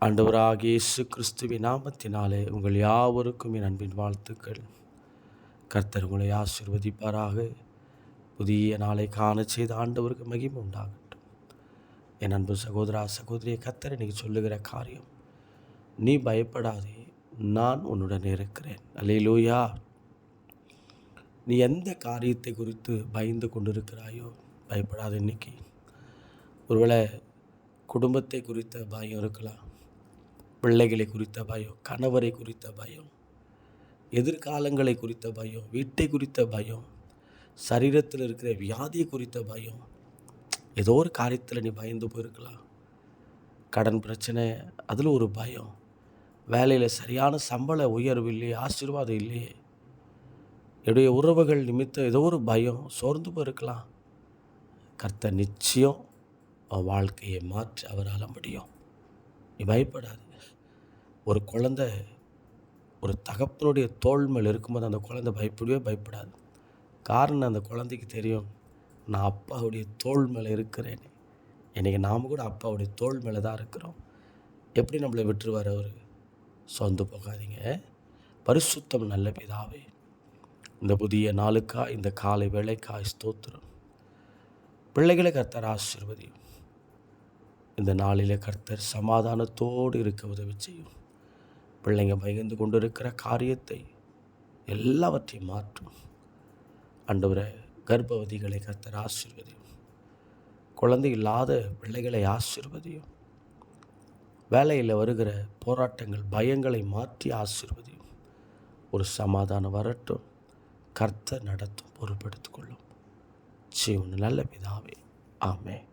ஆண்டவராகிய இயேசு கிறிஸ்துவின் நாமத்தினாலே உங்கள் யாவருக்கும் என் அன்பின் வாழ்த்துக்கள். கர்த்தர் உங்களை ஆசீர்வதிப்பாராக. புதிய நாளை காண செய்த ஆண்டவருக்கு மகிமை உண்டாகட்டும். என் அன்பு சகோதரா சகோதரியை கர்த்தர் இன்னைக்கு சொல்லுகிற காரியம், நீ பயப்படாதே, நான் உன்னுடன் இருக்கிறேன். அல்லேலூயா. நீ எந்த காரியத்தை குறித்து பயந்து கொண்டிருக்கிறாயோ பயப்படாத. இன்னைக்கு ஒருவேளை குடும்பத்தை குறித்த பயம் இருக்கலாம், பிள்ளைகளை குறித்த பயம், கணவரை குறித்த பயம், எதிர்காலங்களை குறித்த பயம், வீட்டை குறித்த பயம், சரீரத்தில் இருக்கிற வியாதியை குறித்த பயம். ஏதோ ஒரு காரியத்தில் நீ பயந்து போயிருக்கலாம். கடன் பிரச்சனை, அதில் ஒரு பயம். வேலையில் சரியான சம்பள உயர்வு இல்லையே, ஆசீர்வாதம் இல்லையே. என்னுடைய உறவுகள் நிமித்தம் ஏதோ ஒரு பயம், சோர்ந்து போயிருக்கலாம். கர்த்தர் நிச்சயம் அவன் வாழ்க்கையை மாற்ற அவரால் முடியும். நீ பயப்படாது. ஒரு குழந்தை ஒரு தகப்பனுடைய தோள் மேல் இருக்கும்போது அந்த குழந்தை பயப்படவே பயப்படாது. காரணம், அந்த குழந்தைக்கு தெரியும், நான் அப்பாவுடைய தோள் மேலே இருக்கிறேன். இன்றைக்கி நாம் கூட அப்பாவுடைய தோள் மேலே தான் இருக்கிறோம். எப்படி நம்மளை விட்டுருவார் அவர்? சொந்து போகாதீங்க. பரிசுத்தம் நல்ல பிதாவே, இந்த புதிய நாளுக்கா, இந்த காலை வேளைக்காய் ஸ்தோத்திரம். பிள்ளைகளை கர்த்தர் ஆசீர்வதியும். இந்த நாளில் கர்த்தர் சமாதானத்தோடு இருக்க உதவி செய்யும். பிள்ளைங்க பயந்து கொண்டு இருக்கிற காரியத்தை எல்லாவற்றையும் மாற்றும். ஆண்டவரே, கர்ப்பவதிகளை கர்த்தர் ஆசீர்வதியும். குழந்தை இல்லாத பிள்ளைகளை ஆசீர்வதியும். வேலையில் வருகிற போராட்டங்கள், பயங்களை மாற்றி ஆசீர்வதியும். ஒரு சமாதானம் வரட்டும். கர்த்தர் நடத்தும், பொறுப்பெடுத்துக் கொள்ளும். ஜீவன் நல்ல பிதாவே, ஆமென்.